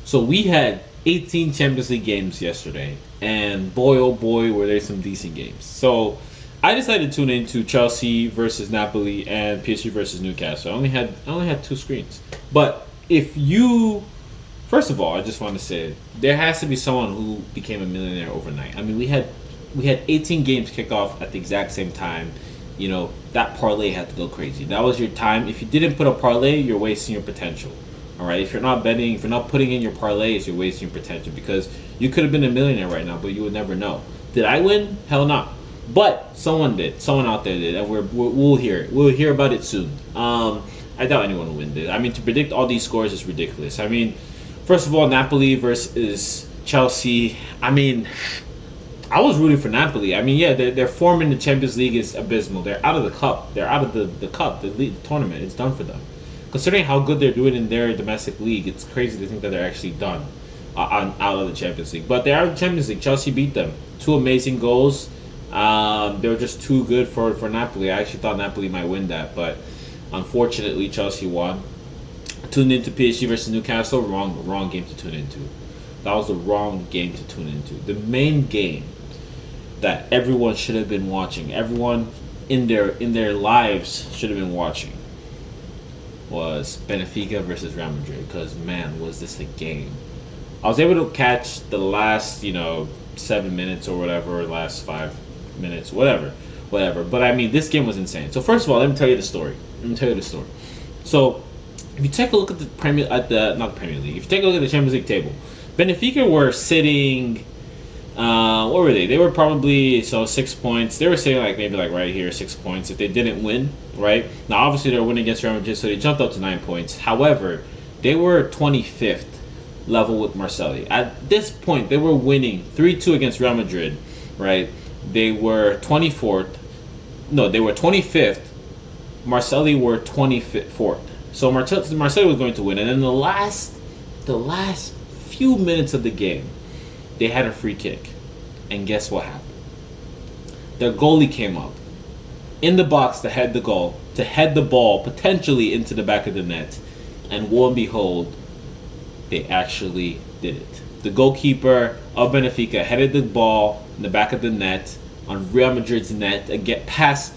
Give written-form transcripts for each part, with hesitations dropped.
So we had 18 Champions League games yesterday, and boy oh boy were there some decent games. So I decided to tune into Chelsea versus Napoli and PSG versus Newcastle. I only had two screens. But if you first of all, I just want to say there has to be someone who became a millionaire overnight. I mean, we had 18 games kick off at the exact same time. That parlay had to go crazy. That was your time. If you didn't put a parlay, you're wasting your potential. All right. If you're not betting, if you're not putting in your parlays, you're wasting your potential because you could have been a millionaire right now, but you would never know. Did I win? Hell no. But someone did. Someone out there did, and we'll hear it. We'll hear about it soon. I doubt anyone will win this. I mean, to predict all these scores is ridiculous. I mean, first of all, Napoli versus Chelsea. I mean, I was rooting for Napoli. I mean, yeah, their form in the Champions League is abysmal. They're out of the cup. They're out of the cup, the league tournament. It's done for them. Considering how good they're doing in their domestic league, it's crazy to think that they're actually done out of the Champions League. But they are in the Champions League. Chelsea beat them. Two amazing goals. They were just too good for Napoli. I actually thought Napoli might win that, but unfortunately, Chelsea won. Tuned into PSG versus Newcastle. Wrong game to tune into. That was the wrong game to tune into. The main game that everyone should have been watching, everyone in their lives should have been watching, was Benfica versus Real Madrid. Because man, was this a game! I was able to catch the last 7 minutes or whatever, last 5 minutes, whatever. But I mean, this game was insane. So first of all, let me tell you the story. So if you take a look at not the Premier League, if you take a look at the Champions League table, Benfica were sitting. What were they? They were probably 6 points. They were sitting maybe right here, 6 points. If they didn't win, right now, obviously they were winning against Real Madrid, so they jumped up to 9 points. However, they were 25th level with Marseille. At this point, they were winning 3-2 against Real Madrid, right? They were 24th. No, they were 25th. Marseille were 24th. So Marseille was going to win, and then the last few minutes of the game, they had a free kick, and guess what happened? Their goalie came up in the box to head the ball potentially into the back of the net, and lo and behold, they actually did it. The goalkeeper of Benfica headed the ball in the back of the net on Real Madrid's net and get past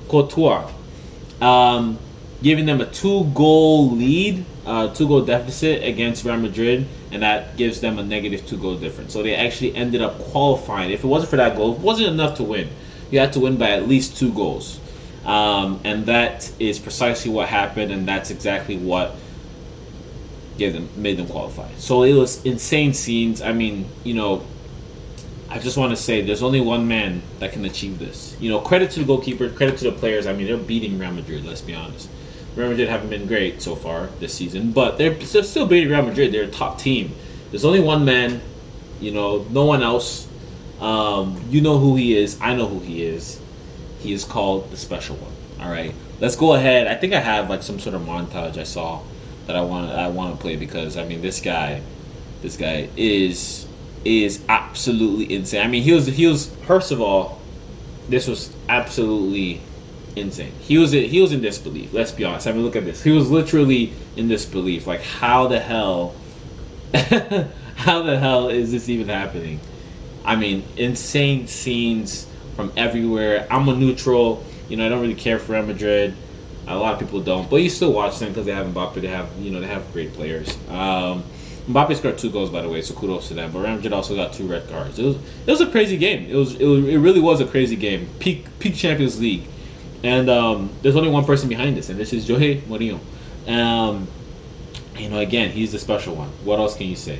Courtois, giving them a 2-goal lead, 2-goal deficit against Real Madrid, and that gives them a negative 2-goal difference. So they actually ended up qualifying. If it wasn't for that goal, it wasn't enough to win. You had to win by at least 2 goals. And that is precisely what happened, and that's exactly what made them qualify. So it was insane scenes. I mean, I just want to say there's only one man that can achieve this. Credit to the goalkeeper, credit to the players. I mean, they're beating Real Madrid, let's be honest. Real Madrid haven't been great so far this season, but they're still beating Real Madrid. They're a top team. There's only one man, no one else. You know who he is. I know who he is. He is called the Special One. All right, let's go ahead. I think I have some sort of montage I saw that I want to play because I mean this guy is absolutely insane. I mean he was first of all, this was absolutely insane. He was in disbelief. Let's be honest. I mean, look at this. He was literally in disbelief. Like, how the hell, how the hell is this even happening? I mean, insane scenes from everywhere. I'm a neutral. I don't really care for Real Madrid. A lot of people don't, but you still watch them because they have Mbappe. They have great players. Mbappe scored 2 goals, by the way, so kudos to them. But Real Madrid also got 2 red cards. It was a crazy game. It really was a crazy game. Peak Champions League. And there's only one person behind this, and this is Jose Mourinho. Again, he's the special one. What else can you say?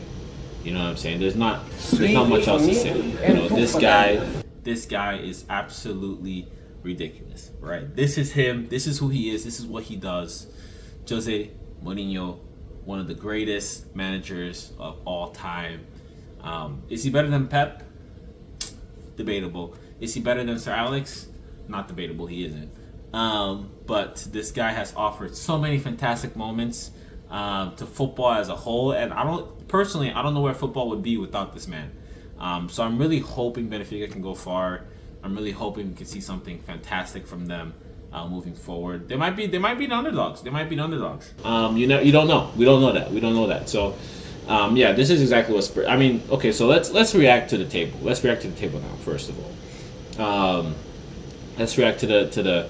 You know what I'm saying? There's not much else to say. This guy is absolutely ridiculous, right? This is him. This is who he is. This is what he does. Jose Mourinho, one of the greatest managers of all time. Is he better than Pep? Debatable. Is he better than Sir Alex? Not debatable, he isn't. But this guy has offered so many fantastic moments to football as a whole, and I don't know where football would be without this man. So I'm really hoping Benfica can go far. I'm really hoping we can see something fantastic from them moving forward. They might be the underdogs. You don't know. We don't know that. So Yeah, this is exactly what Spurs. I mean, okay, so let's react to the table. Let's react to the table now. First of all, let's react to the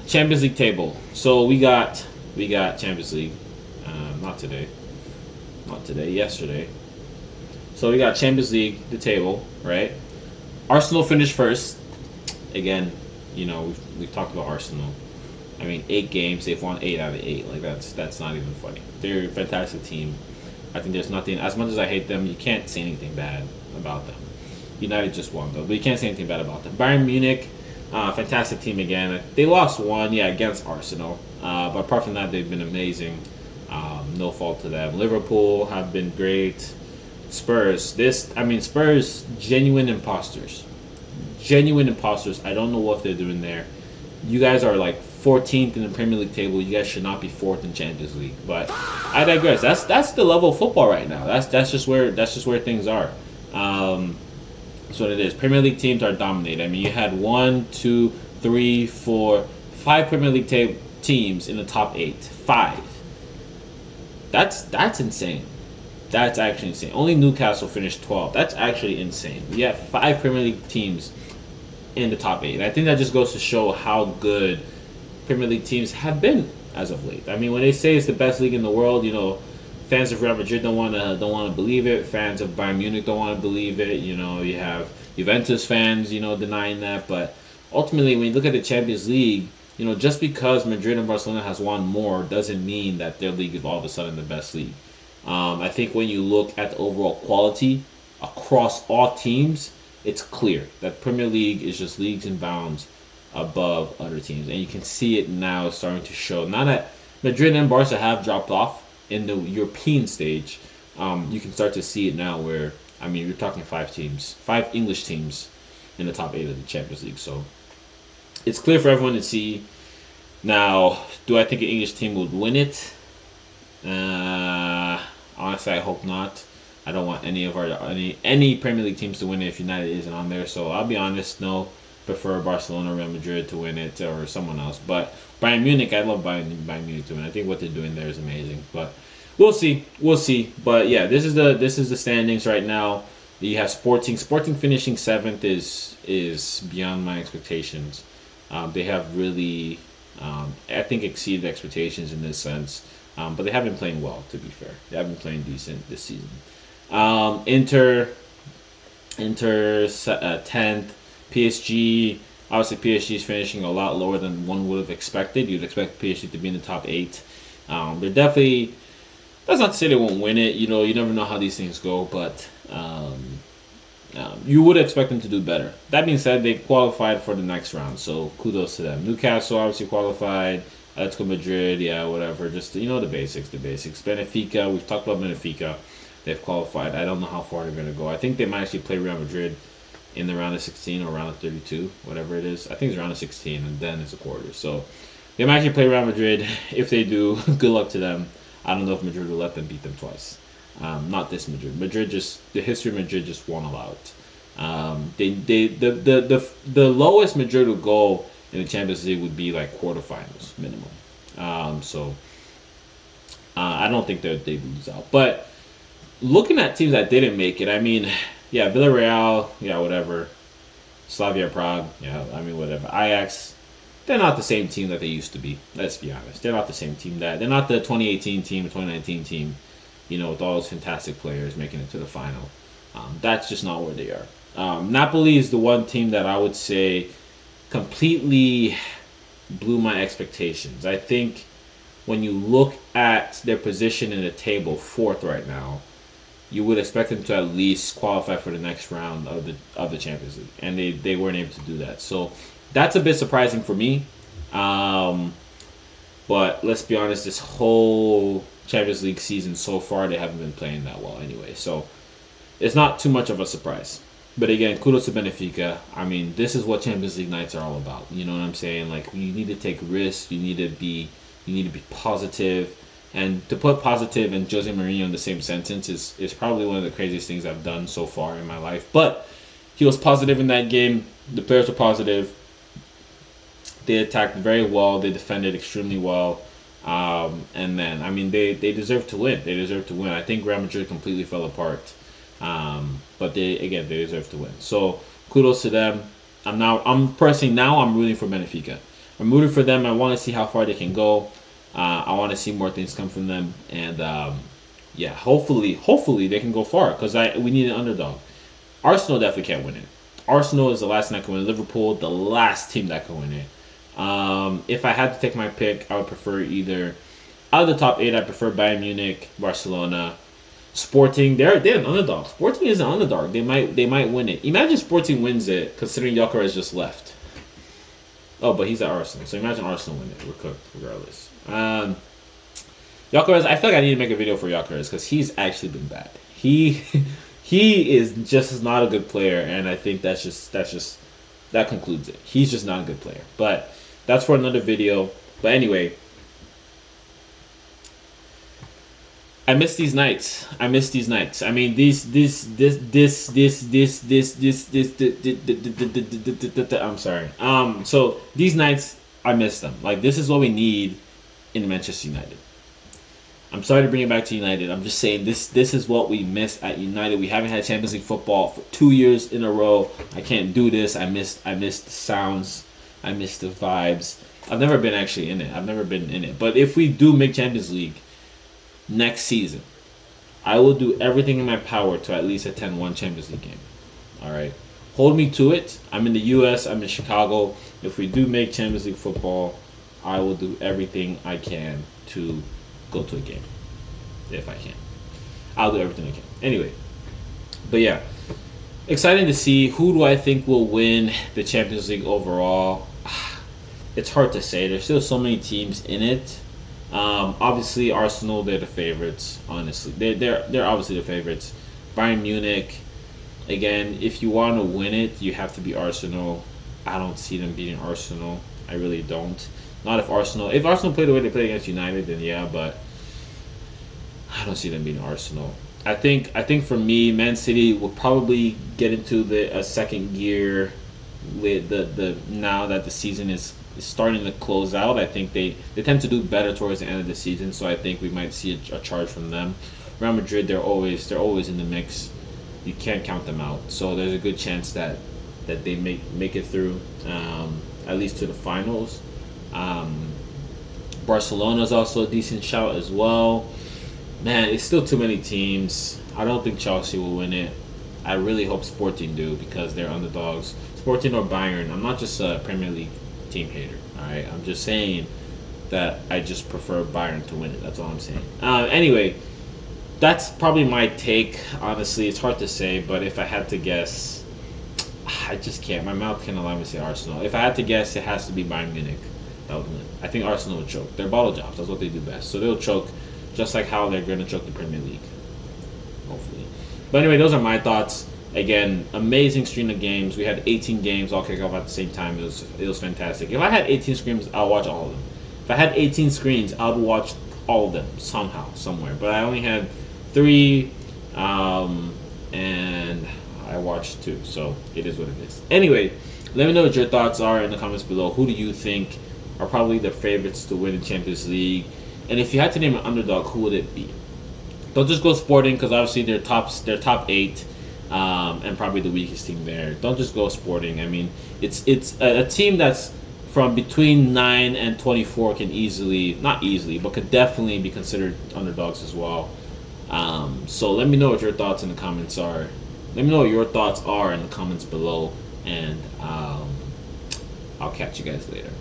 Champions League table. So we got Champions League. Not today, not today. Yesterday. So we got Champions League, the table, right? Arsenal finished first. Again, we've talked about Arsenal. I mean, 8 games, they've won 8 out of 8. Like that's not even funny. They're a fantastic team. I think there's nothing. As much as I hate them, you can't say anything bad about them. United just won though, but you can't say anything bad about them. Bayern Munich, fantastic team again. They lost one, yeah, against Arsenal, but apart from that, they've been amazing. No fault to them. Liverpool have been great. Spurs, genuine imposters. Genuine imposters. I don't know what they're doing there. You guys are like 14th in the Premier League table. You guys should not be fourth in Champions League. But I digress. That's the level of football right now. That's just where things are. That's what it is. Premier League teams are dominated. I mean, you had 1, 2, 3, 4, 5 Premier League teams in the top 8. 5. That's insane. That's actually insane. Only Newcastle finished 12. That's actually insane. You have 5 Premier League teams in the top 8. And I think that just goes to show how good Premier League teams have been as of late. I mean, when they say it's the best league in the world, fans of Real Madrid don't want to believe it. Fans of Bayern Munich don't want to believe it. You have Juventus fans, denying that. But ultimately, when you look at the Champions League, just because Madrid and Barcelona has won more doesn't mean that their league is all of a sudden the best league. I think when you look at the overall quality across all teams, it's clear that Premier League is just leagues and bounds above other teams, and you can see it now starting to show. Now that Madrid and Barca have dropped off in the European stage, you can start to see it now. Where you're talking 5 English teams in the top 8 of the Champions League. So it's clear for everyone to see. Now, do I think an English team would win it? Honestly, I hope not. I don't want any Premier League teams to win it if United isn't on there. So I'll be honest, no. Prefer Barcelona or Real Madrid to win it or someone else. But Bayern Munich, I love Bayern Munich to win. I think what they're doing there is amazing. But we'll see. But yeah, this is the standings right now. You have Sporting. Sporting finishing 7th is beyond my expectations. They have really, I think, exceeded expectations in this sense. But they have been playing well, to be fair. They have been playing decent this season. Inter 10th. PSG, obviously PSG is finishing a lot lower than one would have expected. You'd expect PSG to be in the top 8. They're definitely, that's not to say they won't win it. You never know how these things go, but you would expect them to do better. That being said, they qualified for the next round, so kudos to them. Newcastle obviously qualified. Atletico Madrid, yeah, whatever. Just, the basics. Benfica, we've talked about Benfica. They've qualified. I don't know how far they're going to go. I think they might actually play Real Madrid in the round of 16 or round of 32, whatever it is. I think it's round of 16, and then it's a quarter. So they might actually play Real Madrid. If they do, good luck to them. I don't know if Madrid will let them beat them twice. Not this Madrid. The history of Madrid just won't allow it. The lowest Madrid will go in the Champions League would be like quarterfinals minimum. So I don't think they lose out. But looking at teams that didn't make it, yeah, Villarreal, yeah, whatever. Slavia Prague, yeah, whatever. Ajax, they're not the same team that they used to be. Let's be honest. They're not the same team they're not the 2018 team, 2019 team, with all those fantastic players making it to the final. That's just not where they are. Napoli is the one team that I would say completely blew my expectations. I think when you look at their position in the table, 4th right now, you would expect them to at least qualify for the next round of the Champions League, and they weren't able to do that. So that's a bit surprising for me. But let's be honest, this whole Champions League season so far, they haven't been playing that well anyway. So it's not too much of a surprise. But again, kudos to Benfica. This is what Champions League nights are all about. You know what I'm saying? Like, you need to take risks. You need to be positive. And to put positive and Jose Mourinho in the same sentence is probably one of the craziest things I've done so far in my life. But he was positive in that game. The players were positive. They attacked very well. They defended extremely well. And then, I mean, they deserve to win. They deserve to win. I think Real Madrid completely fell apart. But they deserve to win. So kudos to them. I'm rooting for Benfica. I'm rooting for them. I want to see how far they can go. I want to see more things come from them, and yeah, hopefully they can go far because we need an underdog. Arsenal definitely can't win it. Arsenal is the last team that can win. Liverpool, the last team that can win it. If I had to take my pick, I would prefer either out of the top eight. I prefer Bayern Munich, Barcelona, Sporting. They're an underdog. Sporting is an underdog. They might win it. Imagine Sporting wins it, considering Gyökeres just left. Oh, but he's at Arsenal, so imagine Arsenal win it. We're cooked regardless. Gyökeres, I feel like I need to make a video for Gyökeres because he's actually been bad. He he is just not a good player, and I think that concludes it. He's just not a good player. But that's for another video. But anyway, I miss these nights. I miss these nights. I mean, I'm sorry. So these nights, I miss them. Like this is what we need in Manchester United. I'm sorry to bring it back to United. I'm just saying this is what we miss at United. We haven't had Champions League football for 2 years in a row. I can't do this. I miss the sounds. I miss the vibes. I've never been actually in it. I've never been in it. But if we do make Champions League next season, I will do everything in my power to at least attend one Champions League game. All right, hold me to it. I'm in the U.S. I'm in Chicago. If we do make Champions League football, I will do everything I can to go to a game. If I can, I'll do everything I can. Anyway, but yeah, exciting to see. Who do I think will win the Champions League overall? It's hard to say. There's still so many teams in it. Obviously, Arsenal, they're the favorites. Honestly, they're obviously the favorites. Bayern Munich, again, if you want to win it, you have to be Arsenal. I don't see them beating Arsenal. I really don't. Not if Arsenal. If Arsenal play the way they play against United, then yeah. But I don't see them beating Arsenal. I think for me, Man City will probably get into the second gear with the now that the season is starting to close out. I think they tend to do better towards the end of the season, so I think we might see a charge from them. Real Madrid, they're always in the mix. You can't count them out. So there's a good chance that they make it through, at least to the finals. Barcelona is also a decent shout as well. Man, it's still too many teams. I don't think Chelsea will win it. I really hope Sporting do because they're underdogs. Sporting or Bayern. I'm not just a Premier League team hater. All right, I'm just saying that I just prefer Bayern to win it. That's all I'm saying. Anyway, that's probably my take. Honestly, it's hard to say, but if I had to guess, I just can't. My mouth can't allow me to say Arsenal. If I had to guess, it has to be Bayern Munich that would win. I think Arsenal would choke. They're bottle jobs. That's what they do best. So they'll choke, just like how they're going to choke the Premier League. Hopefully. But anyway, those are my thoughts. Again, amazing stream of games. We had 18 games all kick off at the same time. It was fantastic. If I had 18 screens, I'll watch all of them. If I had 18 screens, I would watch all of them somehow, somewhere. But I only had 3, and I watched 2. So it is what it is. Anyway, let me know what your thoughts are in the comments below. Who do you think are probably the favorites to win the Champions League? And if you had to name an underdog, who would it be? Don't just go Sporting because obviously they're top 8. And probably the weakest team there. Don't just go Sporting. I mean, it's a team that's from between 9 and 24 can not easily, but could definitely be considered underdogs as well. So let me know what your thoughts in the comments are. Let me know what your thoughts are in the comments below, and I'll catch you guys later.